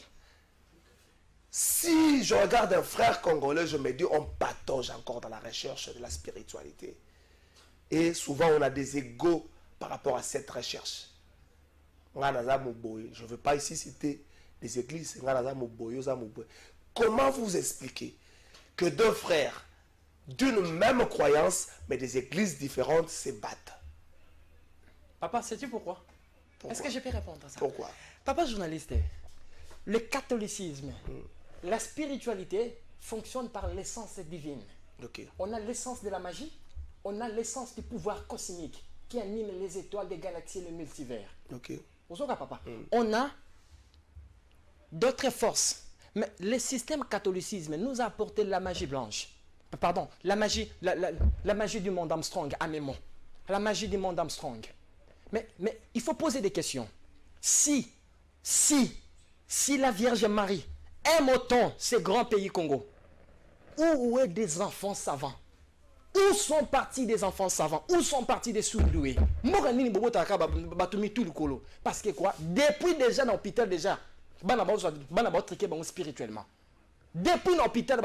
Si je regarde un frère congolais, je me dis, on patauge encore dans la recherche de la spiritualité. Et souvent, on a des égos par rapport à cette recherche. Je ne veux pas ici citer des églises. Comment vous expliquer que deux frères d'une même croyance, mais des églises différentes, se battent? Papa, sais-tu pourquoi? Est-ce que je peux répondre à ça? Pourquoi? Papa journaliste, le catholicisme, la spiritualité fonctionne par l'essence divine. Okay. On a l'essence de la magie, on a l'essence du pouvoir cosmique qui anime les étoiles des galaxies et le multivers. Okay. Papa. On a d'autres forces. Mais le système catholicisme nous a apporté la magie blanche. Pardon, la magie du monde Armstrong, à mes mots. La magie du monde Armstrong. Mais il faut poser des questions. Si la Vierge Marie aime autant ces grands pays Congo, où est des enfants savants? Où sont partis des enfants savants? Où sont partis des surdoués? Parce que quoi? Depuis déjà dans l'hôpital, déjà, spirituellement. Depuis l'hôpital,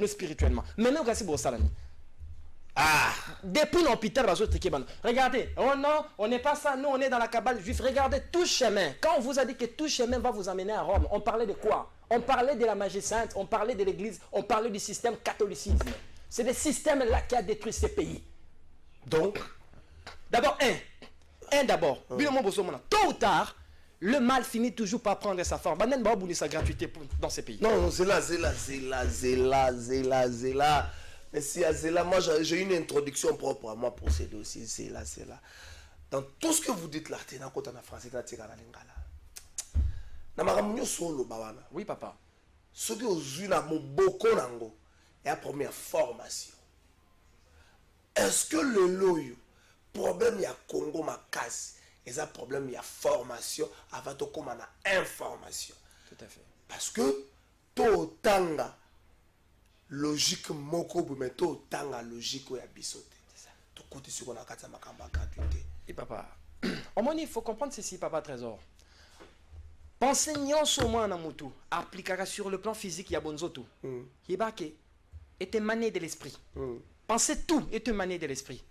spirituellement. Maintenant, depuis l'hôpital, regardez, oh non, on n'est pas ça, nous on est dans la cabale juive. Regardez tout chemin. Quand on vous a dit que tout chemin va vous amener à Rome, on parlait de quoi? On parlait de la magie sainte, on parlait de l'église, on parlait du système catholicisme. C'est le système là qui a détruit ces pays. Donc, d'abord, d'abord, tôt ou tard, le mal finit toujours par prendre sa forme. Il va sa gratuité dans ces pays. Non, c'est là. Mais si Azela, moi j'ai une introduction propre à moi pour ces dossiers, c'est là. Dans tout ce que vous dites là, tu es dans le français, tu es dans la lingala. Oui, papa. Ce que vous avez beaucoup nango, est la première formation. Est-ce que le loyo, problème il y a Congo ma casse, et un problème il y a formation avant de comme information. Tout à fait. Parce que tout tanga logique moko mais tout tanga logique ya bisote. C'est ça. Tout côté sur on a kata makamba gratuité. Et papa, au moins il faut comprendre ceci, papa Trésor. Pensez sur moi na mutu, appliquera sur le plan physique ya bonzoto. Yebake était mané de l'esprit. Pensez tout est mané de l'esprit.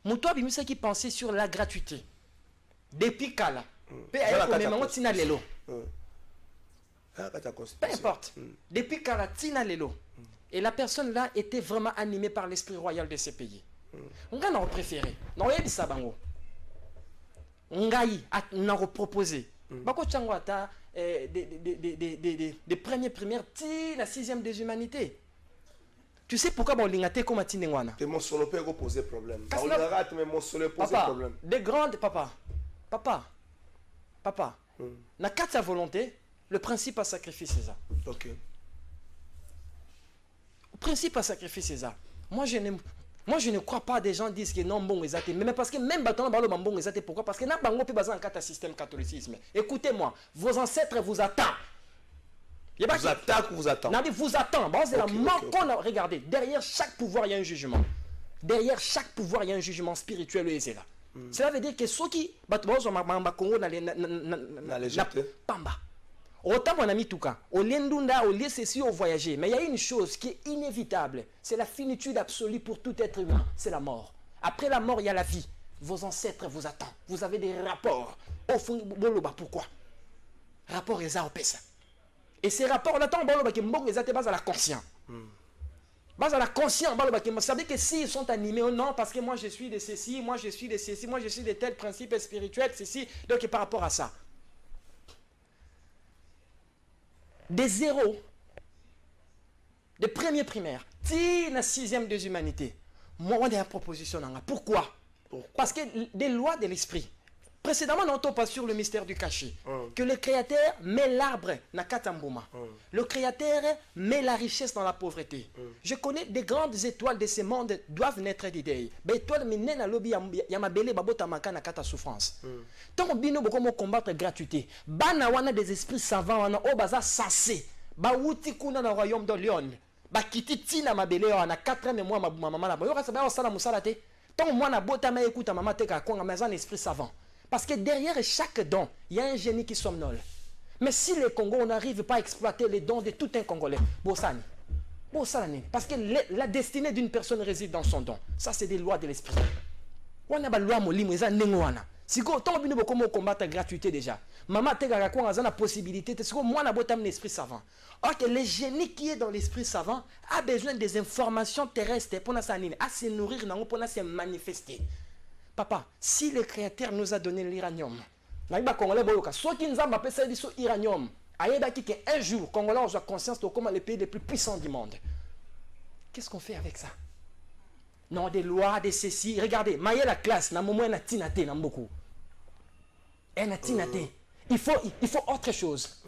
Mutu abimisa qui pensait sur la gratuité. Depuis kala. Peu importe. Depuis kala tina lelo. Et la personne là était vraiment animée par l'esprit royal de ces pays. On a préféré. Non, il dit ça bango. On a proposé. Bako Tchango ata des premières primaires la 6e des humanités. Tu sais pourquoi on l'a comme Tinengwana? Mon solo peut poser problème. Mon solo poser problème. Des grandes papa. Na quatre volonté, le principe à sacrifier c'est ça. OK. Le principe à sacrifier c'est ça. Moi je ne crois pas des gens disent que non bon exact mais parce que même bâton balo bon exact pourquoi parce que na bango pe bazan kata système catholicisme. Écoutez-moi, vos ancêtres vous attendent. Vous attaquent ou vous attendent? Non, vous attendent. Bon, c'est la mort qu'on a. Regardez, derrière chaque pouvoir, il y a un jugement. Derrière chaque pouvoir, il y a un jugement spirituel et c'est là. Cela veut dire que ceux qui Pamba. Autant mon ami Touka, au Lendunda, au ceci, au voyager. Mais il y a une chose qui est inévitable. C'est la finitude absolue pour tout être humain. C'est la mort. Après la mort, il y a la vie. Vos ancêtres vous attendent. Vous avez des rapports. Au fond, pourquoi? Rapport et ça. Et ces rapports-là, tant que Mbok les a été basés à la conscience. Base à la conscience, ça veut dire que s'ils sont animés ou non, parce que moi je suis de ceci, moi je suis de ceci, moi je suis de tels principes spirituels, ceci, donc par rapport à ça. Des zéros, des premiers primaires, la 6e des humanités, moi on a une proposition. Pourquoi? Parce que des lois de l'esprit. Précédemment, on n'entend pas sur le mystère du cachet. Que le Créateur met l'arbre dans Katamboma. Le Créateur met la richesse dans la pauvreté. Je connais des grandes étoiles de ce monde doivent naître d'idées. Mais étoiles, mais n'a lobby yamabele babota maka na kata souffrance. Tant bino beaucoup combattre gratuité. Bana wana des esprits savants wana obaza sensé. Ba wuti kuna na royaume de Lyon. Ba kiti tina mabele wana 4 ans moi ma maman la boyo ça ba osala musala te. Tant moi na bota ma écoute maman te ka konga mais un esprit savant. Parce que derrière chaque don, il y a un génie qui somnole. Mais si le Congo, on n'arrive pas à exploiter les dons de tout un Congolais, Bossani. Parce que la destinée d'une personne réside dans son don. Ça, c'est des lois de l'esprit. On a des lois de si vous avez combattre la gratuité déjà, maman a la possibilité, c'est que moi, je suis l'esprit savant. Or que le génie qui est dans l'esprit savant a besoin des informations terrestres pour se nourrir, pour se manifester. Papa, si le Créateur nous a donné l'uranium, ceux qui nous ont appelé ça l'uranium, un jour, Congolais ont conscience de comment les pays les plus puissants du monde. Qu'est-ce qu'on fait avec ça? Non, des lois, des ceci. Regardez, maille la classe, na momo na tinate na beaucoup. Il faut autre chose.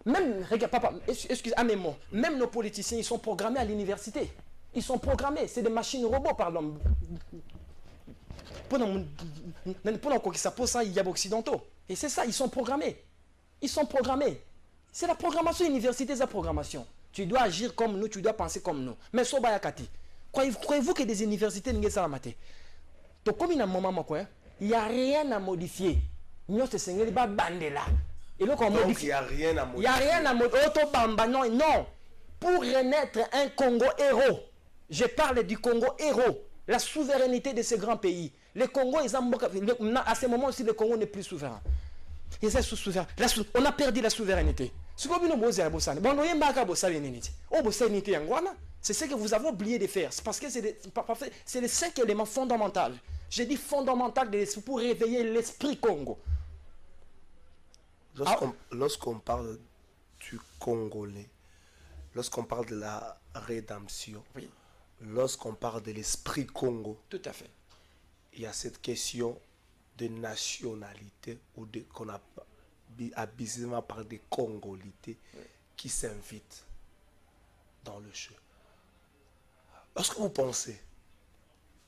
Même, regarde, papa, excusez, à mes mots, même nos politiciens, ils sont programmés à l'université. Ils sont programmés, c'est des machines robots, pardon. Pour qu'ils s'apposent ça, il y a occidentaux. Et c'est ça, ils sont programmés. Ils sont programmés. C'est la programmation université, c'est la programmation. Tu dois agir comme nous, tu dois penser comme nous. Mais Sobayakati, croyez-vous que des universités n'ont pas maté? Donc comme il y a un moment, il n'y a rien à modifier. Nous, c'est ce n'est pas bandela. Et donc on modifie. Il n'y a rien à modifier. Il n'y a rien à modifier. Non. Pour renaître un Congo héros, je parle du Congo héros. La souveraineté de ce grand pays. Le Congo, à ce moment aussi, le Congo n'est plus souverain. On a perdu la souveraineté. C'est ce que vous avez oublié de faire. C'est parce que c'est le 5 éléments fondamental. J'ai dit fondamental pour réveiller l'esprit Congo. Lorsqu'on parle du Congolais, lorsqu'on parle de la rédemption, oui. Lorsqu'on parle de l'esprit Congo, tout à fait. Il y a cette question de nationalité ou qu'on a abusivement par des Congolités qui s'invitent dans le jeu. Lorsque vous pensez,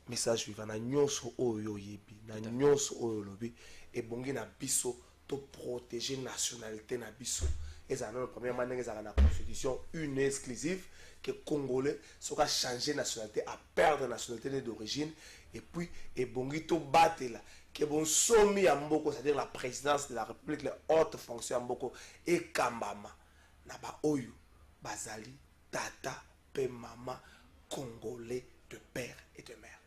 message vivant, na nyonso oyo yebi, na nyonso oyo lobi, et bongi na biso to protéger nationalité na biso. Et ça, la première manière, c'est la constitution une exclusive que Congolais sera changé nationalité, à perdre nationalité d'origine, et puis, et bongi to battre là, que bon somi à Mboko, c'est-à-dire la présidence de la République, les hautes fonctions à Mboko, et Kambama, naba oyo, bazali, tata, pe mama, Congolais de père et de mère.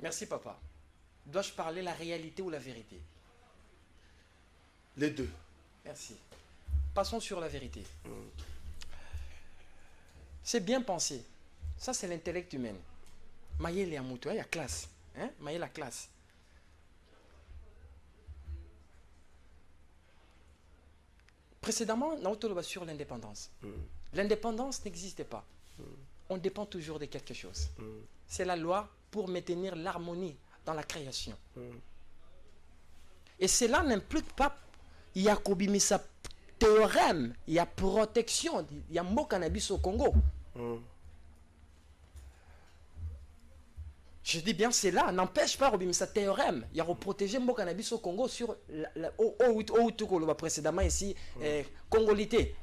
Merci papa. Dois-je parler la réalité ou la vérité? Les deux. Merci. Passons sur la vérité. C'est bien pensé. Ça, c'est l'intellect humain. Maïe les amoutou, il y a classe. Hein? Maïe la classe. Précédemment, on a sur l'indépendance. L'indépendance n'existait pas. On dépend toujours de quelque chose. C'est la loi pour maintenir l'harmonie dans la création. Et cela n'implique pas Yakobimisa théorème, il y a protection, il y a mot cannabis au Congo. Je dis bien c'est là, n'empêche pas Robimisa théorème, il y a protéger mot cannabis au Congo sur précédemment ici, congolité.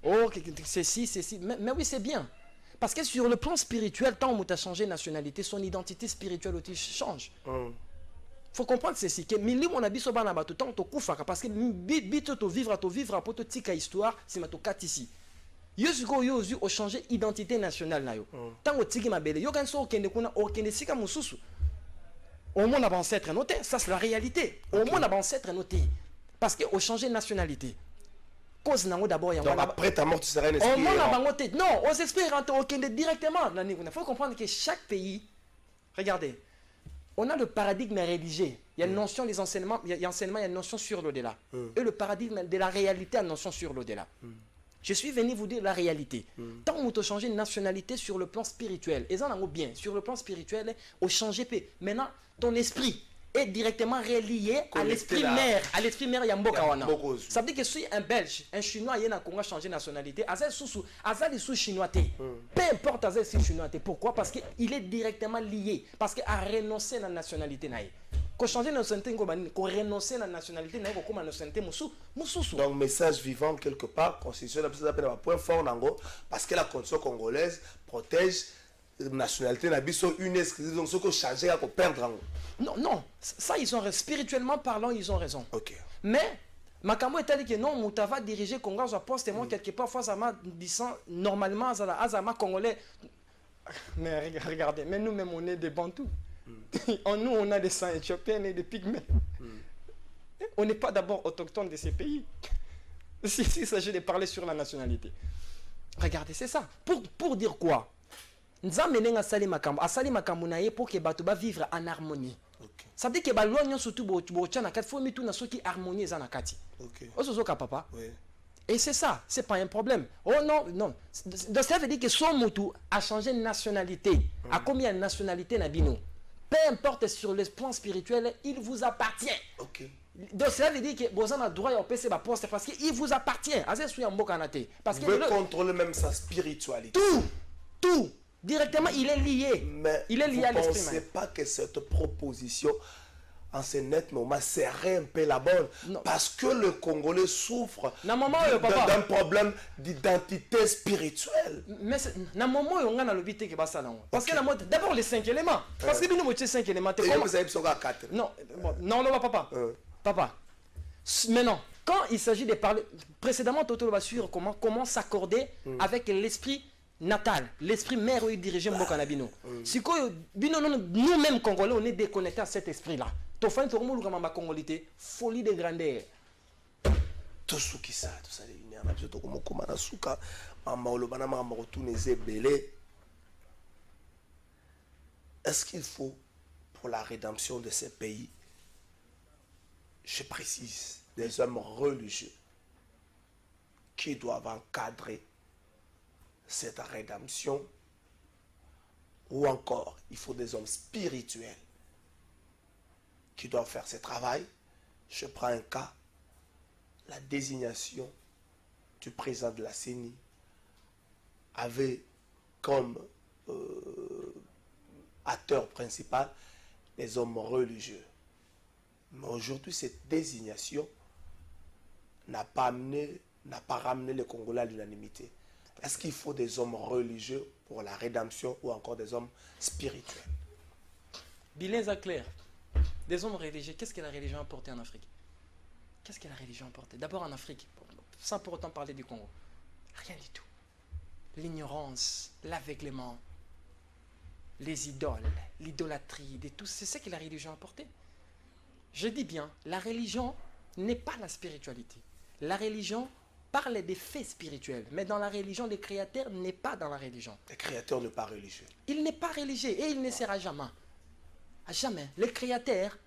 Oh, ceci, mais oui c'est bien. Parce que sur le plan spirituel, tant on a changé de nationalité, son identité spirituelle aussi change. Il faut comprendre ceci, que mili mon habit soba na bato tant to kufaka parce que bit to vivre pour to tika histoire c'est ma to kat ici. Yosuko yosu o changer identité nationale na yo. Tant o tiki mabele yo kan so okende kuna okende sika mususu. Au moins on ancêtre noté, ça c'est la réalité. Au moins on ancêtre noté parce que o changer nationalité. cause nango d'abord donc après ta mort tu seras un esprit on non aux esprits rentrent directement. Il faut comprendre que chaque pays, regardez, on a le paradigme religieux. Il y a une notion des enseignements, il y a enseignement, il y a une notion sur l'au-delà. Et le paradigme de la réalité a une notion sur l'au-delà. Je suis venu vous dire la réalité. Tant qu'on a changé de nationalité sur le plan spirituel, et ça on a bien, sur le plan spirituel, on change. Maintenant, ton esprit est directement relié à l'esprit mère. À l'esprit mère, il y a Mboka Wana. Ça veut dire que si un Belge, un Chinois, il y a un Congo changé de nationalité, Azal est sous chinois. Peu importe Azal est chinois. Pourquoi? Parce qu'il est directement lié. Parce qu'il a renoncé à la nationalité. Quand changer de nationalité, quand renoncer à la nationalité, comme la nationalité, donc message vivant quelque part, constitution d'appel à point fort parce que la constitution congolaise protège la nationalité une exclusive, donc ce que changer à perdre. Non, ça ils ont spirituellement parlant, ils ont raison. Ok. Mais Makambo est dit que non, Moutava diriger Congo à poste moi quelque part fois ça m'a disant normalement Azama congolais. Mais regardez, mais nous-mêmes on est des Bantous. Nous on a des sangs éthiopiens et des pygmées. On n'est pas d'abord autochtone de ces pays. S'il s'agit de parler sur la nationalité. Regardez, c'est ça. Pour dire quoi? Nous avons asali makambo na ye pour que bato ba vivre en harmonie. Okay. Ça veut dire que ba loin surtout bo tchana kat faut mitu na soki harmonie za na kati. OK. Ozozoka papa. Oui. Et c'est ça, c'est pas un problème. Oh non, non. Donc ça veut dire que son mutu a changé de nationalité. À combien de nationalités na bino? Peu importe sur le plan spirituel, il vous appartient. OK. Donc cela veut dire que vous avez le droit à passer ma poste parce qu'il vous appartient. Parce que vous contrôlez même sa spiritualité. Tout. Directement, il est lié. Mais il est lié à l'esprit. Vous ne pensez pas que cette proposition, en ce net moment, serait un peu la bonne? Non. Parce que le Congolais souffre d'un problème d'identité spirituelle. Mais dans le moment où on a l'obité que ça parce que d'abord les 5 éléments. Parce que nous avons 5 éléments. Et vous avez 4. Non, papa. Papa. Maintenant, quand il s'agit de parler, précédemment, Toto va sur comment s'accorder avec l'esprit natal, l'esprit mère où il dirigeait Mbokanabino. Si nous-mêmes Congolais, on est déconnectés à cet esprit-là. Tu fais un congolité, folie de grandeur. Tout ce qui ça, tout ça, est-ce qu'il faut, pour la rédemption de ces pays, je précise, des hommes religieux qui doivent encadrer cette rédemption, ou encore il faut des hommes spirituels qui doivent faire ce travail? Je prends un cas, la désignation du président de la CENI avait comme acteur principal les hommes religieux. Mais aujourd'hui, cette désignation n'a pas ramené les Congolais à l'unanimité. Est-ce qu'il faut des hommes religieux pour la rédemption ou encore des hommes spirituels? Bilan clair. Des hommes religieux, qu'est-ce que la religion a apporté en Afrique? Qu'est-ce que la religion a apporté? D'abord en Afrique, sans pour autant parler du Congo. Rien du tout. L'ignorance, l'aveuglement, les idoles, l'idolâtrie, tout, c'est ce que la religion a apporté. Je dis bien, la religion n'est pas la spiritualité. La religion parle des faits spirituels, mais dans la religion, le créateur n'est pas dans la religion. Le créateur n'est pas religieux. Il n'est pas religieux et il ne sera jamais. À jamais. Le créateur,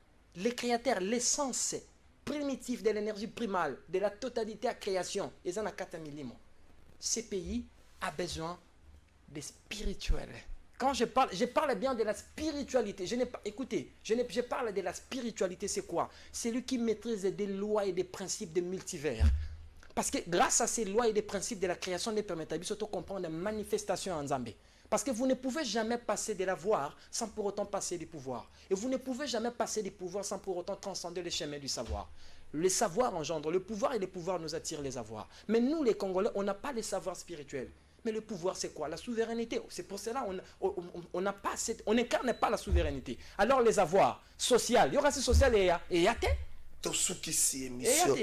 l'essence primitive de l'énergie primale, de la totalité à création, et en a 4 millimètres. Ce pays a besoin de spirituel. Quand je parle bien de la spiritualité. Écoutez, je parle de la spiritualité, c'est quoi? C'est lui qui maîtrise des lois et des principes de multivers. Parce que grâce à ces lois et des principes de la création des permettables, surtout comprendre les manifestations en Zambie. Parce que vous ne pouvez jamais passer de l'avoir sans pour autant passer du pouvoir. Et vous ne pouvez jamais passer du pouvoir sans pour autant transcender le chemin du savoir. Le savoir engendre le pouvoir et le pouvoir nous attire les avoirs. Mais nous, les Congolais, on n'a pas les savoirs spirituels. Mais le pouvoir, c'est quoi? La souveraineté. C'est pour cela on n'incarne pas la souveraineté. Alors les avoirs sociaux, il y aura ces sociaux et il y a tout ce qui s'est émission.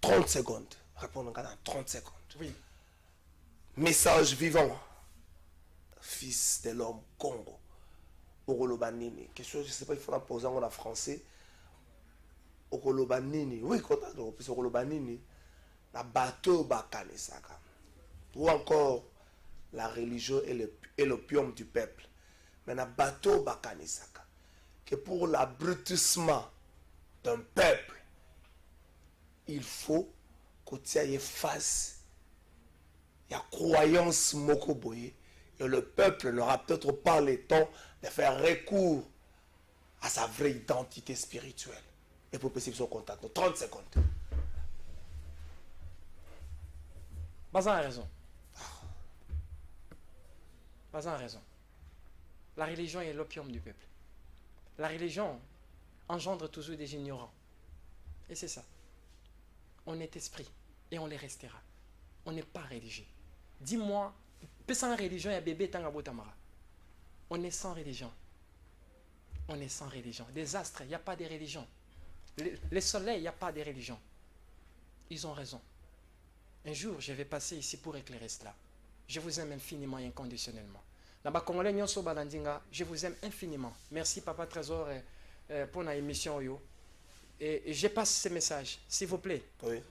30 secondes. Répondons dans 30 secondes. Oui. Message vivant. Fils de l'homme Congo. Orolobanini. Quelque chose, je ne sais pas, il faut la poser en français. okoloba nini oui contact opesa okoloba nini na bateau bakanisaka ou encore la religion est l'opium du peuple mais na bateau bakanisaka que pour l'abrutissement d'un peuple il faut qu'on tienne face il y a croyance moko boye et le peuple n'aura peut-être pas le temps de faire recours à sa vraie identité spirituelle. Et pour possible son contact. 30 secondes. Bazan a raison. Bazan a raison. La religion est l'opium du peuple. La religion engendre toujours des ignorants. Et c'est ça. On est esprit et on les restera. On n'est pas religieux. Dis-moi, sans religion, il y a bébé Tangabotamara. On est sans religion. On est sans religion. Des astres, il n'y a pas de religion. Les soleils, il n'y a pas de religion. Ils ont raison. Un jour, je vais passer ici pour éclairer cela. Je vous aime infiniment et inconditionnellement. Je vous aime infiniment. Merci, Papa Trésor, pour la émission. Et je passe ce message, s'il vous plaît, oui.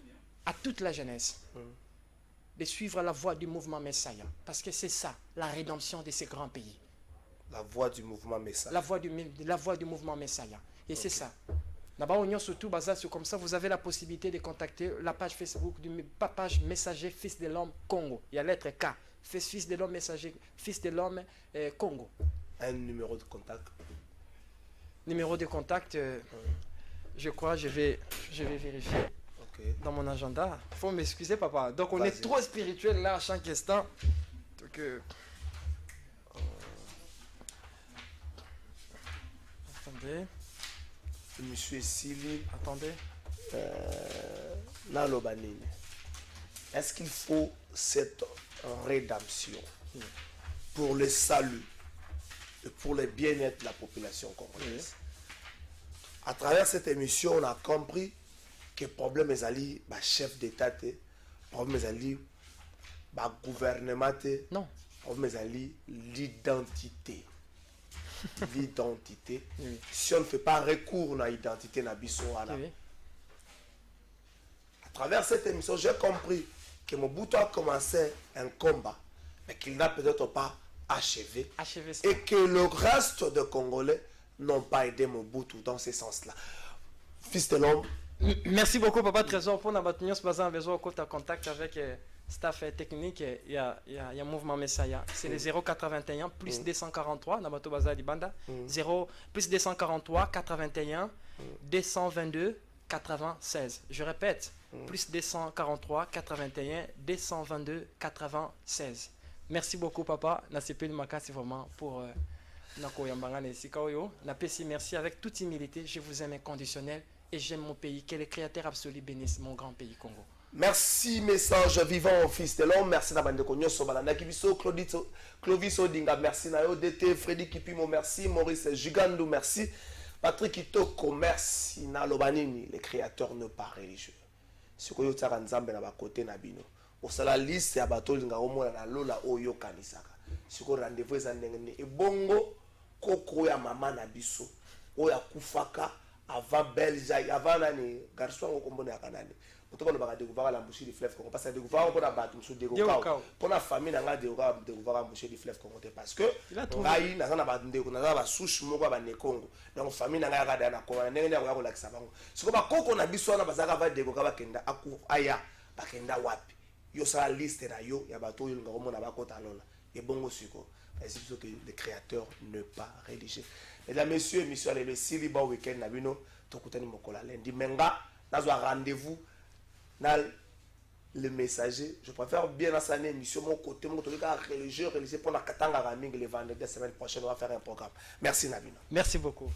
À toute la jeunesse, de suivre la voie du mouvement Messiah. Parce que c'est ça, la rédemption de ces grands pays. La voie du mouvement Messiah. La voie du mouvement Messiah. Et c'est ça. Là-bas, surtout, comme ça, vous avez la possibilité de contacter la page Facebook du page Messager Fils de l'Homme Congo. Il y a la lettre K. Fils de l'Homme Messager Fils de l'Homme Congo. Un numéro de contact. Numéro de contact, je crois, je vais vérifier dans mon agenda. Il faut m'excuser, papa. Donc, on est trop spirituel là à chaque instant. Donc, attendez. Monsieur Sili. Attendez. Nalobanine. Est-ce qu'il faut cette rédemption pour le salut et pour le bien-être de la population congolaise? À travers cette émission, on a compris que le problème est allé, chef d'État, le problème est allé, gouvernement, non. Le problème est allé, l'identité. L'identité. Oui. Si on ne fait pas recours à l'identité, oui. À travers cette émission, j'ai compris que Mobutu a commencé un combat, mais qu'il n'a peut-être pas achevé. Et que le reste des Congolais n'ont pas aidé Mobutu dans ce sens-là. Fils de l'homme. Merci beaucoup, Papa Trésor, pour notre besoin de contact avec staff technique. Il y a un mouvement Messiah. C'est le 081 plus 243, Nabato Bazali Banda. 0 plus 243 81 222 96. Je répète, plus 243 81 222 96. Merci beaucoup, papa. Nasipeli Makasi vraiment pour Nako Yambangane Sikaoyo. Napesi merci avec toute humilité. Je vous aime inconditionnel et j'aime mon pays. Que le Créateur absolu bénisse mon grand pays Congo. Merci, message vivant au Fils de l'Homme. Merci Nabande Konyo Sobalana Kibiso, Clovis Odinga, merci Nayo DT, Freddy Kipimo, merci, Maurice Jugandou, merci, Patrick Itoko, merci, Nalobanini, le créateur ne pas religieux. Ce que vous avez dit, na côté Nabino. Au la liste ya bato linga omona na lola oyo kanisaka. Ce que rendez-vous est ndengene et bongo koko ya mama na biso. Oya kufaka avant Belgique, avant nani garçon ko kombona ya kanani. Pourquoi on va découvrir la bouche du fleuve Congo? Parce que découvrir pour la battre sur découvrir pour la famille n'a pas découvrir la bouche du fleuve Congo parce que ngai n'a pas battre ndeko n'a pas souche moko ba ne Congo donc famille n'a pas regarder na Congo ndenge ya ko lakisa bango siko ba koko na biso na bazaka va découvrir ba kenda aku aya ba kenda wapi yo sa liste na yo ya bato yo ngamo na ba kota lola et bongo siko c'est ce que le créateur ne pas religieux. Mesdames, messieurs, émission le Siliba week-end na bino tokutani mokola lundi menga nazwa rendez-vous le messager. Je préfère bien à cette émission mon côté mon religieux pour la katanga raming les vendredis la semaine prochaine on va faire un programme. Merci Nabino. Merci beaucoup.